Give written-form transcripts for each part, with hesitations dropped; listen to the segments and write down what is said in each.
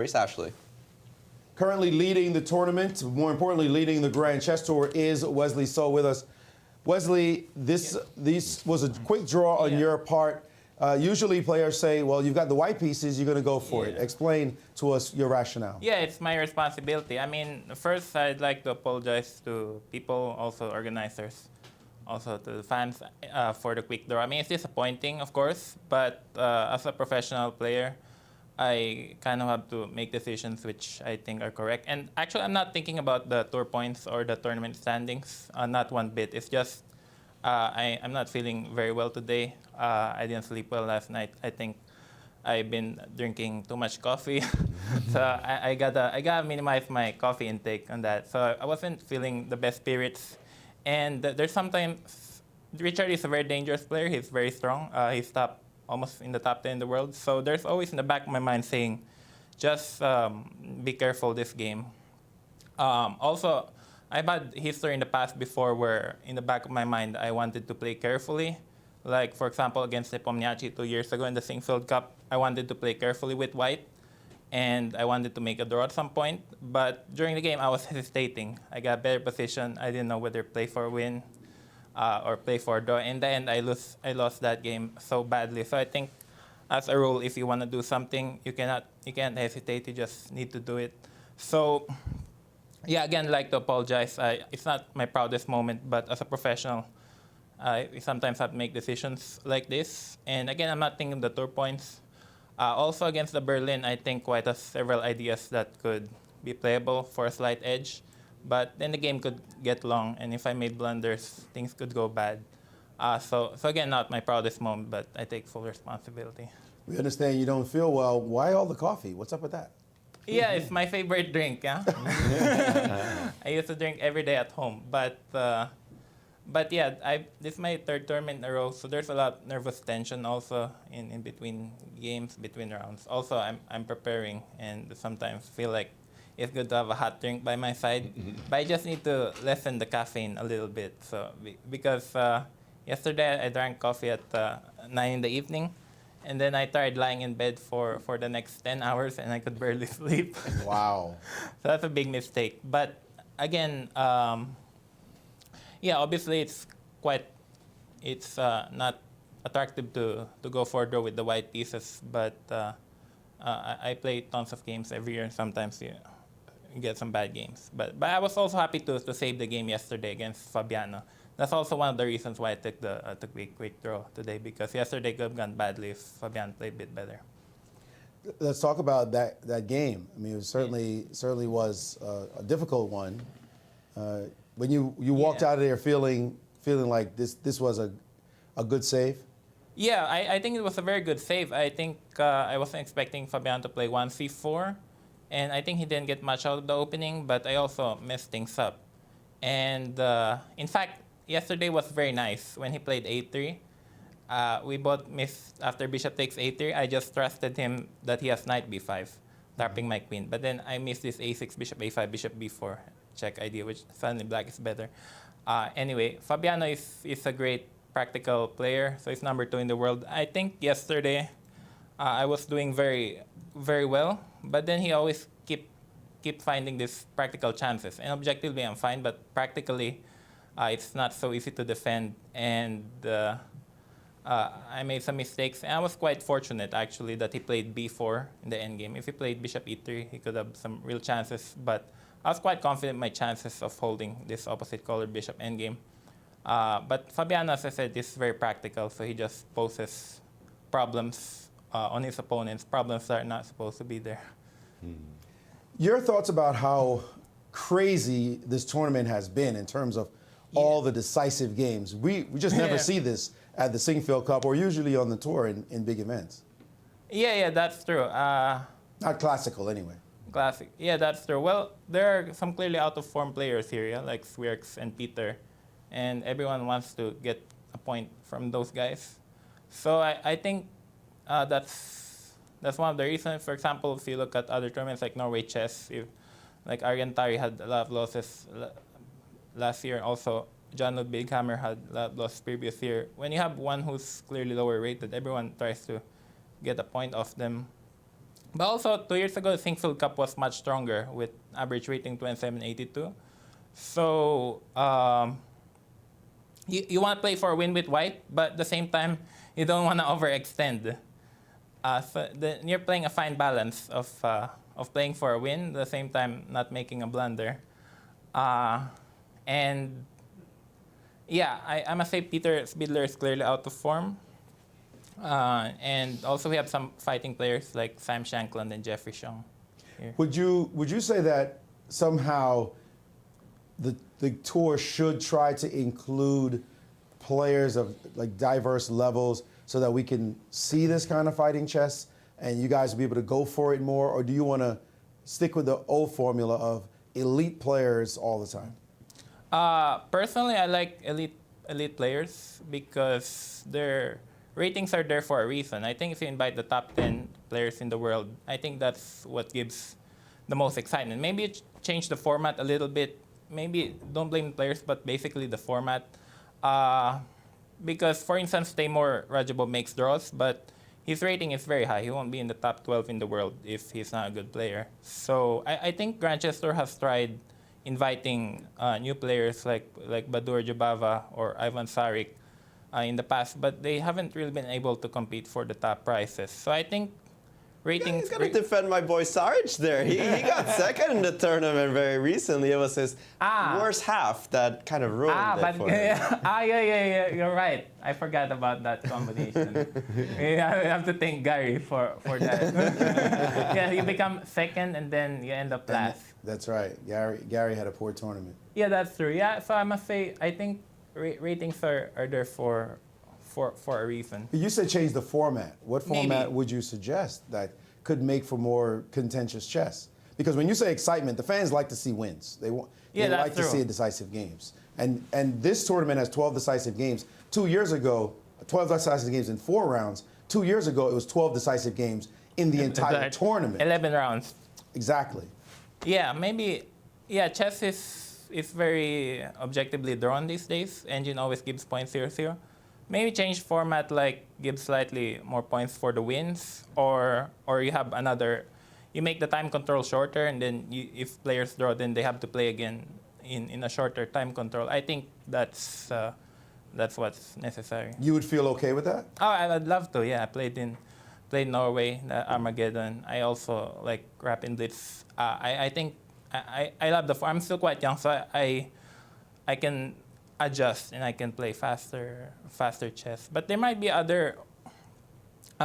Maurice Ashley. Currently leading the tournament, more importantly, leading the Grand Chess Tour is Wesley So with us. Wesley, this was a quick draw on your part. Usually players say, well, you've got the white pieces, you're going to go for it. Explain to us your rationale. Yeah, it's my responsibility. I mean, first, I'd like to apologize to people, also organizers, also to the fans for the quick draw. I mean, it's disappointing, of course, but as a professional player, I kind of have to make decisions which I think are correct. And actually, I'm not thinking about the tour points or the tournament standings, not one bit. It's just I'm not feeling very well today. I didn't sleep well last night. I think I've been drinking too much coffee. So I gotta minimize my coffee intake on that. So I wasn't feeling the best spirits. And there's sometimes, Richard is a very dangerous player. He's very strong. He's almost in the top 10 in the world. So there's always in the back of my mind saying, just be careful this game. Also, I've had history in the past before where in the back of my mind, I wanted to play carefully. Like, for example, against Nepomniachtchi 2 years ago in the Sinquefield Cup, I wanted to play carefully with white, and I wanted to make a draw at some point. But during the game, I was hesitating. I got a better position. I didn't know whether play for a win or play for a draw. In the end, I lost that game so badly. So I think, as a rule, if you want to do something, you can't hesitate. You just need to do it. So, yeah, again, I'd like to apologize. It's not my proudest moment, but as a professional, I sometimes have to make decisions like this. And again, I'm not thinking the tour points. Also, against the Berlin, I think White has several ideas that could be playable for a slight edge. But then the game could get long, and if I made blunders, things could go bad. So again, not my proudest moment, but I take full responsibility. We understand you don't feel well. Why all the coffee? What's up with that? Yeah, it's my favorite drink. Yeah? I used to drink every day at home, but yeah, this is my third tournament in a row, so there's a lot of nervous tension also in between games, between rounds. Also, I'm preparing, and sometimes feel like it's good to have a hot drink by my side, but I just need to lessen the caffeine a little bit. So because yesterday I drank coffee at 9 in the evening, and then I tried lying in bed for the next 10 hours, and I could barely sleep. Wow. So that's a big mistake. But again, yeah, obviously it's not attractive to go for a draw with the white pieces, but I play tons of games every year, and sometimes you get some bad games. But I was also happy to save the game yesterday against Fabiano. That's also one of the reasons why I took the quick draw today, because yesterday could have gone badly if Fabiano played a bit better. Let's talk about that game. I mean, it certainly was a difficult one. When you walked out of there feeling like this was a good save? Yeah, I think it was a very good save. I think I wasn't expecting Fabiano to play 1c4, and I think he didn't get much out of the opening, but I also messed things up. And in fact, yesterday was very nice when he played a3. We both missed after bishop takes a3. I just trusted him that he has knight b5, tapping my queen. But then I missed this a6, bishop a5, bishop b4 check idea, which suddenly black is better. Anyway, Fabiano is a great practical player, so he's number 2 in the world. I think yesterday I was doing very, very well, but then he always keep finding these practical chances. And objectively, I'm fine, but practically, it's not so easy to defend. And I made some mistakes. And I was quite fortunate, actually, that he played b4 in the endgame. If he played bishop e3, he could have some real chances. But I was quite confident in my chances of holding this opposite color bishop endgame. But Fabiano, as I said, is very practical, so he just poses problems on his opponents, problems that are not supposed to be there. Your thoughts about how crazy this tournament has been in terms of all the decisive games. We just never see this at the Sinquefield Cup or usually on the tour in big events. Yeah, that's true. Not classical, anyway. Classic. Yeah, that's true. Well, there are some clearly out-of-form players here, yeah, like Swierks and Peter, and everyone wants to get a point from those guys. So I think that's one of the reasons. For example, if you look at other tournaments like Norway Chess, like Argentari had a lot of losses last year. Also, John Ludwig Hammer had a lot of losses previous year. When you have one who's clearly lower rated, everyone tries to get a point off them. But also, 2 years ago, the Sinquefield Cup was much stronger with average rating 2782. So you want to play for a win with white, but at the same time, you don't want to overextend. You're playing a fine balance of playing for a win, at the same time not making a blunder. And yeah, I must say Peter Spidler is clearly out of form. And also we have some fighting players like Sam Shankland and Jeffrey Xiong here. Would you say that somehow the tour should try to include players of like diverse levels so that we can see this kind of fighting chess and you guys will be able to go for it more? Or do you want to stick with the old formula of elite players all the time? Personally, I like elite players because their ratings are there for a reason. I think if you invite the top 10 players in the world, I think that's what gives the most excitement. Maybe change the format a little bit. Maybe don't blame the players, but basically the format. Because, for instance, Taimur Rajabov makes draws, but his rating is very high. He won't be in the top 12 in the world if he's not a good player. So I think Grandchester has tried inviting new players like Badur Jabava or Ivan Sarik in the past, but they haven't really been able to compete for the top prizes. So I think ratings... He's got to defend my boy Saric there. He got second in the tournament very recently. It was his worst half that kind of ruined it for him. Yeah, you're right. I forgot about that combination. I have to thank Gary for that. Yeah, you become second and then you end up last. That's right. Gary had a poor tournament. Yeah, that's true. Yeah, so I must say, I think ratings are there for a reason. But you said change the format. What format Maybe. would you suggest that could make for more contentious chess? Because when you say excitement, the fans like to see wins. They like to see decisive games. And this tournament has 12 decisive games. 2 years ago, 12 decisive games in 4 rounds. 2 years ago, it was 12 decisive games in the entire tournament. 11 rounds. Exactly. Yeah, maybe. Yeah, chess is very objectively drawn these days. Engine always gives points 0-0. Maybe change format, like give slightly more points for the wins, or you have another. You make the time control shorter, and then if players draw, then they have to play again in a shorter time control. I think that's what's necessary. You would feel okay with that? Oh, I'd love to. Yeah, I played Norway, the Armageddon. I also like Rapid Blitz. I think I love the form. I'm still quite young, so I can adjust and I can play faster chess. But there might be other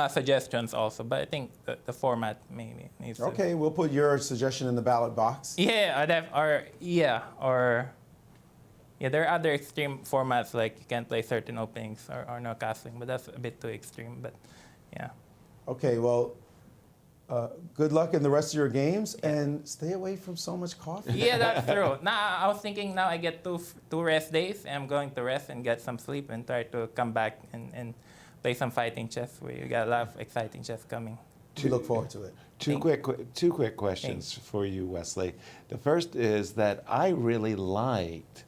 suggestions also. But I think the format maybe needs. Okay, we'll put your suggestion in the ballot box. Yeah, there are other extreme formats like you can't play certain openings or no castling, but that's a bit too extreme. But yeah. Okay, well, good luck in the rest of your games and stay away from so much coffee. Yeah, that's true. Now I was thinking now I get two rest days and I'm going to rest and get some sleep and try to come back and play some fighting chess where you got a lot of exciting chess coming. We look forward to it. Two quick questions for you, Wesley. The first is that I really liked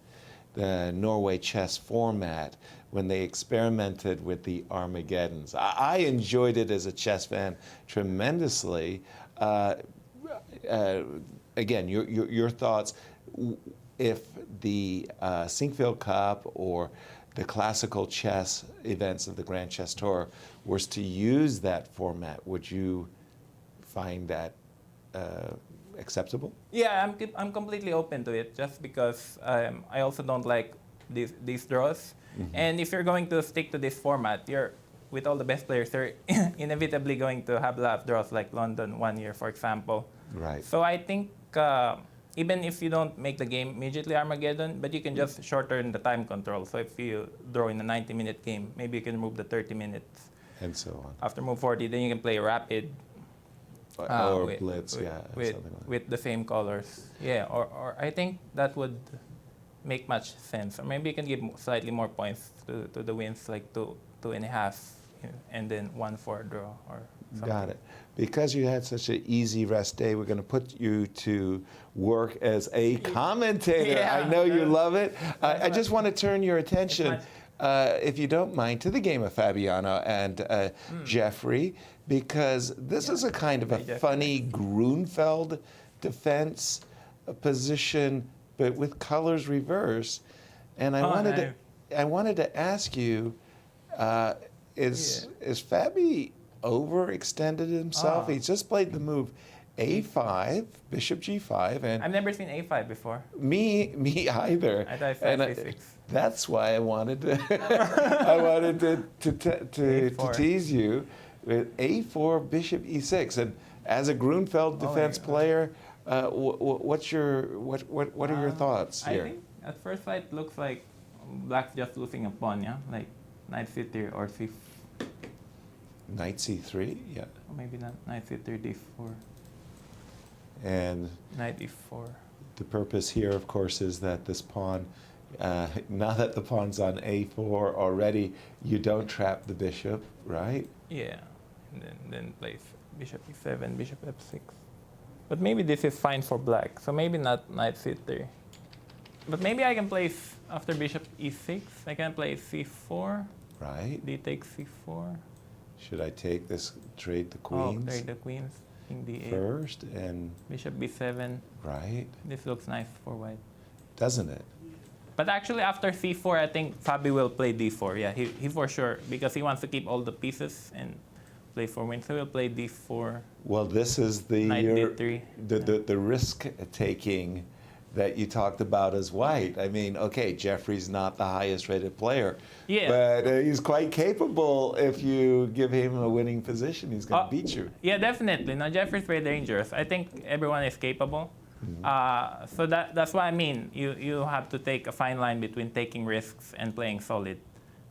the Norway chess format when they experimented with the Armageddons. I enjoyed it as a chess fan tremendously. Again, your thoughts, if the Sinquefield Cup or the classical chess events of the Grand Chess Tour was to use that format, would you find that acceptable? Yeah, I'm completely open to it just because I also don't like these draws. Mm-hmm. And if you're going to stick to this format, you're with all the best players, you're inevitably going to have a lot of draws like London 1 year, for example. Right. So I think even if you don't make the game immediately Armageddon, but you can just shorten the time control. So if you draw in a 90-minute game, maybe you can move the 30 minutes. And so on. After move 40, then you can play rapid. Or blitz, with the same colors. Yeah, or I think that would make much sense. Or maybe you can give slightly more points to the wins, like 2.5, and then 1 for a draw or something. Got it. Because you had such an easy rest day, we're going to put you to work as a commentator. Yeah. I know you love it. I just want to turn your attention if you don't mind, to the game of Fabiano and Jeffrey, because this is a kind of a funny Grunfeld defense position, but with colors reverse. And I wanted to ask you, is Fabi overextended himself? He's just played the move A5, Bishop G5, and I've never seen A5 before. me either. I thought 5 A6. That's why I wanted to to tease you with A4 Bishop E6. And as a Grunfeld defense player, what are your thoughts here? I think at first sight looks like Black's just losing a pawn, yeah, like Knight C3 or C. Knight C3, yeah. Or maybe not Knight C3 D4. And Knight E4. the purpose here, of course, is that this pawn, now that the pawn's on A4 already, you don't trap the bishop, right? Yeah, and then plays Bishop E7, Bishop F6. But maybe this is fine for Black, so maybe not Knight C3. But maybe I can play after Bishop E6. I can play C4. Right. D takes C4. Should I take this, trade the Oh, queens trade the queens. King D8. first, and Bishop B7. right? This looks nice for white. Doesn't it? But actually, after C4, I think Fabi will play D4. Yeah, he for sure, because he wants to keep all the pieces and play for win. So he'll play D4. Well, this is the Knight D3. the risk taking that you talked about as white. I mean, okay, Jeffrey's not the highest rated player, Yeah. but he's quite capable. If you give him a winning position, he's going to beat you. Yeah, definitely. Now, Jeffrey's very dangerous. I think everyone is capable. So that's what I mean. You have to take a fine line between taking risks and playing solid,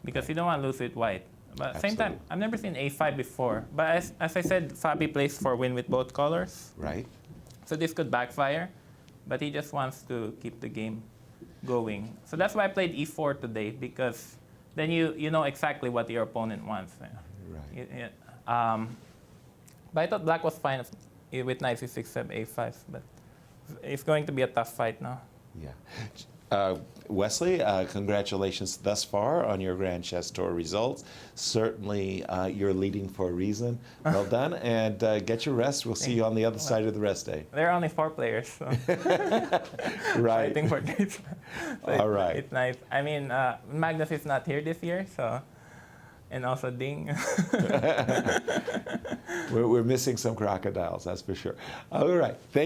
because you don't want to lose with white. But at the same time, I've never seen A5 before. But as I said, Fabi plays for win with both colors. Right. So this could backfire, but he just wants to keep the game going. So that's why I played E4 today, because then you know exactly what your opponent wants. Right. But I thought Black was fine with Knight C6, A5. But it's going to be a tough fight now. Yeah. Wesley, congratulations thus far on your Grand Chess Tour results. Certainly, you're leading for a reason. Well done, and get your rest. We'll see you on the other side of the rest day. There are only 4 players, so Right. fighting for this. So All right. It's nice. I mean, Magnus is not here this year, so, and also Ding. We're missing some crocodiles, that's for sure. All right. Thank you.